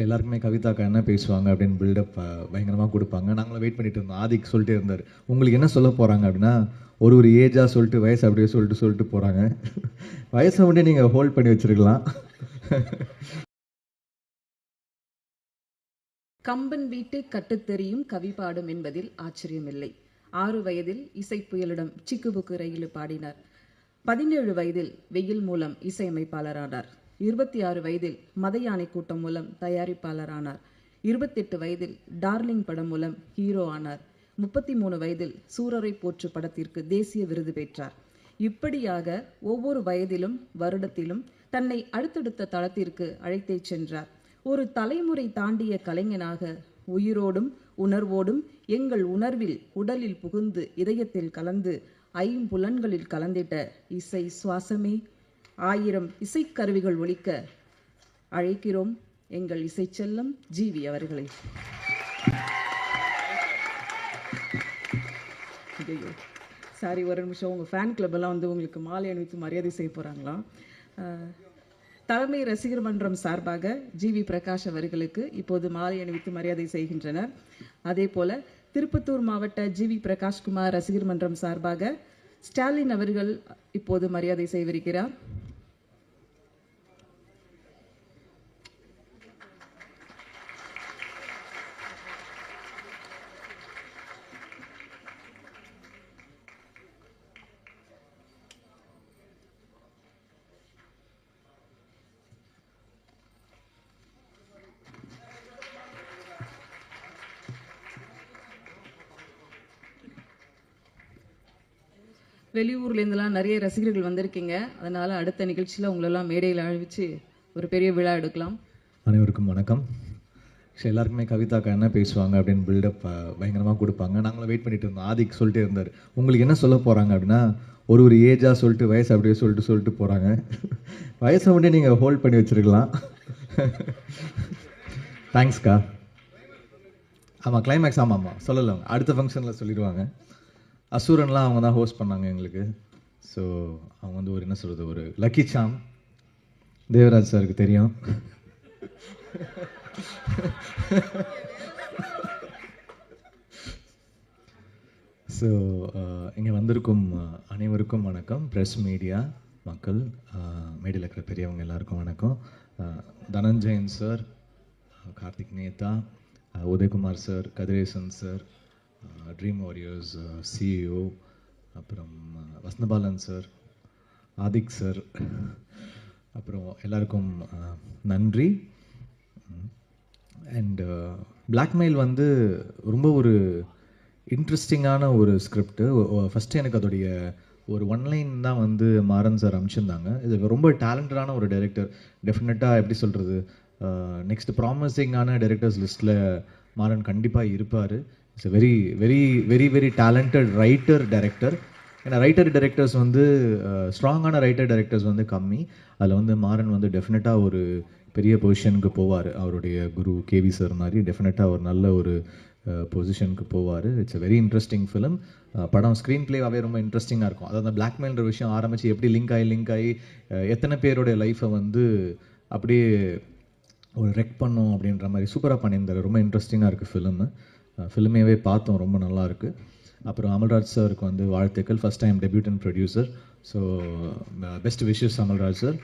எல்லாருக்குமே கவிதாக்கா என்ன பேசுவாங்க அப்படின்னு பில்டப் பயங்கரமாக கொடுப்பாங்க. நாங்களும் வெயிட் பண்ணிட்டு இருந்தோம். ஆதிக் சொல்லிட்டே இருந்தார், உங்களுக்கு என்ன சொல்ல போகிறாங்க அப்படின்னா, ஒரு ஒரு ஏஜாக சொல்லிட்டு வயசு அப்படியே சொல்லிட்டு போகிறாங்க. வயசை மட்டும் நீங்கள் ஹோல்ட் பண்ணி வச்சிருக்கலாம். கம்பன் வீட்டு கட்டுத்தெரியும் கவி பாடும் என்பதில் ஆச்சரியமில்லை. 6 வயதில் இசைப்புயலிடம் சிக்குபுக்கு ரயிலு பாடினார். 17 வயதில் வெயில் மூலம் இசையமைப்பாளரானார். 26 வயதில் மத யானை கூட்டம் மூலம் தயாரிப்பாளரானார். 28 வயதில் டார்லிங் படம் மூலம் ஹீரோ ஆனார். 33 வயதில் சூரரை போற்று படத்திற்கு தேசிய விருது பெற்றார். இப்படியாக ஒவ்வொரு வயதிலும் வருடத்திலும் தன்னை அடுத்தடுத்த தளத்திற்கு அழைத்துச் சென்றார். ஒரு தலைமுறை தாண்டிய கலைஞனாக உயிரோடும் உணர்வோடும் எங்கள் உணர்வில் உடலில் புகுந்து இதயத்தில் கலந்து ஐம்புலன்களில் கலந்திட்ட இசை சுவாசமே, 1000 இசைக்கருவிகள் ஒலிக்க அழைக்கிறோம் எங்கள் இசை செல்லம் ஜிவி அவர்களை. சாரி, ஒரு நிமிஷம். உங்கள் ஃபேன் கிளப் எல்லாம் வந்து உங்களுக்கு மாலை அணிவித்து மரியாதை செய்ய போகிறாங்களாம். தலைமை ரசிகர் மன்றம் சார்பாக ஜிவி பிரகாஷ் அவர்களுக்கு இப்போது மாலை அணிவித்து மரியாதை செய்கின்றனர். அதே போல திருப்பத்தூர் மாவட்ட ஜிவி பிரகாஷ்குமார் ரசிகர் மன்றம் சார்பாக ஸ்டாலின் அவர்கள் இப்போது மரியாதை செய்விருக்கிறார். வெளியூர்லேருந்துலாம் நிறைய ரசிகர்கள் வந்திருக்கீங்க. அதனால் அடுத்த நிகழ்ச்சியில் உங்களெல்லாம் மேடையில் அழைச்சி ஒரு பெரிய விழா எடுக்கலாம். அனைவருக்கும் வணக்கம். எல்லாருக்குமே கவிதாக்கா என்ன பேசுவாங்க அப்படின்னு பில்டப் பயங்கரமாக கொடுப்பாங்க. நாங்களும் வெயிட் பண்ணிட்டு இருந்தோம். ஆதிக் சொல்லிட்டே இருந்தார், உங்களுக்கு என்ன சொல்ல போகிறாங்க அப்படின்னா, ஒரு ஒரு ஏஜாக சொல்லிட்டு வயசு அப்படியே சொல்லிட்டு போகிறாங்க. வயசை மட்டும் நீங்கள் ஹோல்ட் பண்ணி வச்சுருக்கலாம். தேங்க்ஸ்க்கா. ஆமாம், கிளைமேக்ஸ். ஆமாம் சொல்லலை, அடுத்த ஃபங்க்ஷனில் சொல்லிடுவாங்க. அசூரன்லாம் அவங்க தான் ஹோஸ்ட் பண்ணாங்க எங்களுக்கு. ஸோ அவங்க வந்து ஒரு என்ன சொல்கிறது, ஒரு லக்கி சாம். தேவராஜ் சாருக்கு தெரியும். ஸோ இங்கே வந்திருக்கும் அனைவருக்கும் வணக்கம். ப்ரெஸ், மீடியா, மக்கள், மேடையில் இருக்கிற பெரியவங்க எல்லாருக்கும் வணக்கம். Dhananjayan sir, Karthik Netha, Udhayakumar sir, Kathiresan sir, dream warriors CEO, அப்புறம் வசந்தபாலன் சார், ஆதிக் சார், அப்புறம் எல்லாருக்கும் நன்றி. அண்ட் பிளாக்மெயில் வந்து ரொம்ப ஒரு இன்ட்ரெஸ்டிங்கான ஒரு ஸ்கிரிப்டு. ஃபஸ்ட்டு எனக்கு அதோடைய ஒரு ஒன்லைன் தான் வந்து மாறன் சார் அனுப்பிச்சிருந்தாங்க. இது ரொம்ப டேலண்டடான ஒரு டைரக்டர். டெஃபினட்டாக எப்படி சொல்கிறது, நெக்ஸ்ட் ப்ராமிசிங்கான டைரக்டர்ஸ் லிஸ்ட்டில் மாறன் கண்டிப்பாக இருப்பார். It's a very very very very talented writer director. ஏன்னா ரைட்டர் டைரக்டர்ஸ் வந்து ஸ்ட்ராங்கான ரைட்டர் டைரக்டர்ஸ் வந்து கம்மி. அதில் வந்து மாறன் வந்து டெஃபினட்டாக ஒரு பெரிய பொசிஷனுக்கு போவார். அவருடைய குரு கேவி சார் மாதிரி டெஃபினட்டாக ஒரு நல்ல ஒரு பொசிஷனுக்கு போவார். It's a very interesting film. படம் ஸ்க்ரீன் பிளேவாகவே ரொம்ப இன்ட்ரெஸ்டிங்காக இருக்கும். அதாவது அந்த பிளாக்மெயில்ன்ற விஷயம் ஆரம்பித்து எப்படி லிங்க் ஆகி எத்தனை பேருடைய லைஃப்பை வந்து அப்படியே ஒரு ரெக் பண்ணும் அப்படின்ற மாதிரி சூப்பராக பண்ணியிருந்தார். ரொம்ப இன்ட்ரெஸ்டிங்காக இருக்குது ஃபிலிமு. ஃபிலிமேவே பார்த்தோம், ரொம்ப நல்லாயிருக்கு. அப்புறம் அமல்ராஜ் சாருக்கு வந்து வாழ்த்துக்கள். First time debutant producer. So best wishes Amalraj sir.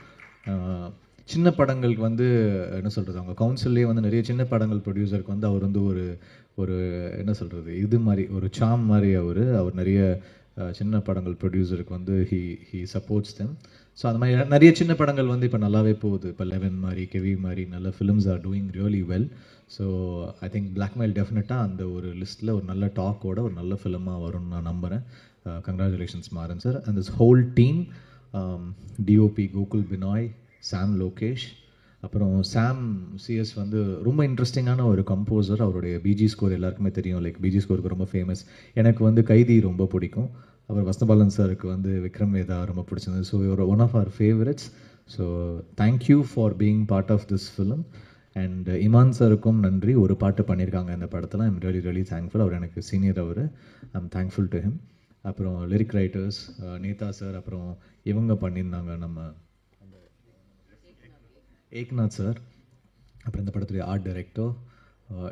சின்ன படங்களுக்கு வந்து என்ன சொல்கிறது, அவங்க கவுன்சில்லே வந்து நிறைய சின்ன படங்கள் ப்ரொடியூசருக்கு வந்து அவர் வந்து ஒரு ஒரு என்ன சொல்கிறது, இது மாதிரி ஒரு சாம் மாதிரி அவர் நிறைய சின்ன படங்கள் ப்ரொடியூசருக்கு வந்து ஹீ சப்போர்ட்ஸ் தெம். ஸோ அந்த மாதிரி நிறைய சின்ன படங்கள் வந்து இப்போ நல்லாவே போகுது. இப்போ 11 மாதிரி, கெவி மாதிரி நல்ல films are doing really well. So I think blackmail டெஃபினட்டாக அந்த ஒரு லிஸ்ட்டில் ஒரு நல்ல டாக்கோட ஒரு நல்ல ஃபிலிமாக வரும்னு நான் நம்புகிறேன். Congratulations Maran sir and this whole team. DOP Gokul Binoy, Sam Lokesh, அப்புறம் சாம் சிஎஸ் வந்து ரொம்ப இன்ட்ரெஸ்டிங்கான ஒரு கம்போசர். அவருடைய பிஜி ஸ்கோர் எல்லாருக்குமே தெரியும். லைக் பிஜி ஸ்கோருக்கு ரொம்ப ஃபேமஸ். எனக்கு வந்து கைதி ரொம்ப பிடிக்கும். அப்புறம் வசந்தபாலன் சாருக்கு வந்து விக்ரம் வேதா ரொம்ப பிடிச்சிருந்தது. ஸோ ஒரு one of our favourites. So thank you for being part of this film. And Imman சாருக்கும் நன்றி. ஒரு பாட்டு பண்ணியிருக்காங்க இந்த படத்தில். I'm really really thankful. அவர் எனக்கு senior. I'm thankful to him. அப்புறம் லிரிக் ரைட்டர்ஸ் நேதா சார், அப்புறம் இவங்க பண்ணியிருந்தாங்க நம்ம ஏக்நாத் சார். அப்புறம் இந்த படத்துடைய art director,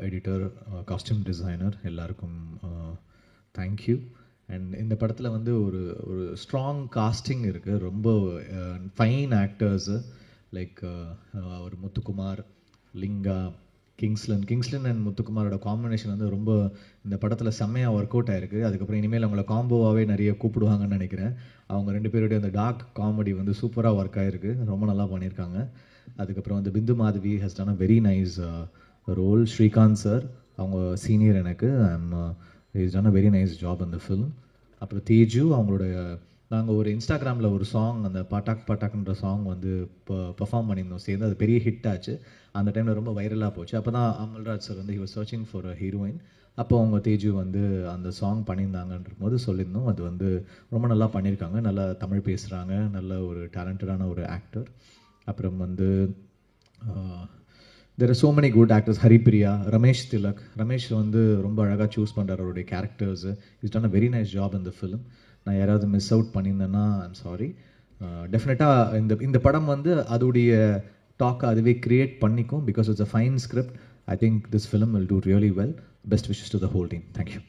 editor, costume designer எல்லாருக்கும் தேங்க்யூ. அண்ட் இந்த படத்தில் வந்து ஒரு ஒரு ஸ்ட்ராங் காஸ்டிங் இருக்குது. ரொம்ப ஃபைன் ஆக்டர்ஸு லைக் ஒரு முத்துக்குமார், லிங்கா, கிங்ஸ்லன் அண்ட் முத்துக்குமாரோட காம்பினேஷன் வந்து ரொம்ப இந்த படத்தில் செம்மையாக ஒர்க் அவுட் ஆயிருக்கு. அதுக்கப்புறம் இனிமேல் அவங்கள காம்போவாகவே நிறைய கூப்பிடுவாங்கன்னு நினைக்கிறேன். அவங்க 2 பேருடைய அந்த டார்க் காமெடி வந்து சூப்பராக ஒர்க் ஆகிருக்கு, ரொம்ப நல்லா பண்ணியிருக்காங்க. அதுக்கப்புறம் வந்து Bindu Madhavi has done a very nice role. Srikanth sir அவங்க சீனியர் எனக்கு, is done a very nice job அந்த ஃபிலிம். அப்புறம் தேஜு அவங்களுடைய, நாங்கள் ஒரு இன்ஸ்டாகிராமில் ஒரு சாங், அந்த பாட்டாக் பாட்டாக்ன்ற சாங் வந்து பெர்ஃபார்ம் பண்ணியிருந்தோம் சேர்ந்து. அது பெரிய ஹிட் ஆச்சு. அந்த டைமில் ரொம்ப வைரலாக போச்சு. அப்போ தான் அமல்ராஜ் சார் வந்து he was searching for a heroine. அப்போ அவங்க தேஜு வந்து அந்த சாங் பண்ணியிருந்தாங்கன்ற போது சொல்லியிருந்தோம். அது வந்து ரொம்ப நல்லா பண்ணியிருக்காங்க, நல்லா தமிழ் பேசுகிறாங்க, நல்ல ஒரு டேலண்டடான ஒரு ஆக்டர். அப்புறம் வந்து there are so many good actors. Haripriya, Ramesh Tilak. Ramesh வந்து ரொம்ப அழகாக சூஸ் பண்ணுறாரு அவருடைய characters. Is done a very nice job இந்த ஃபிலிம். நான் யாராவது மிஸ் அவுட் பண்ணியிருந்தேன்னா ஐம் சாரி. டெஃபினட்டாக இந்த படம் வந்து அதோடைய டாக்கை அதுவே க்ரியேட் பண்ணிக்கும், because it's a fine script. I think this film will do really well. Best wishes to the whole team. Thank you.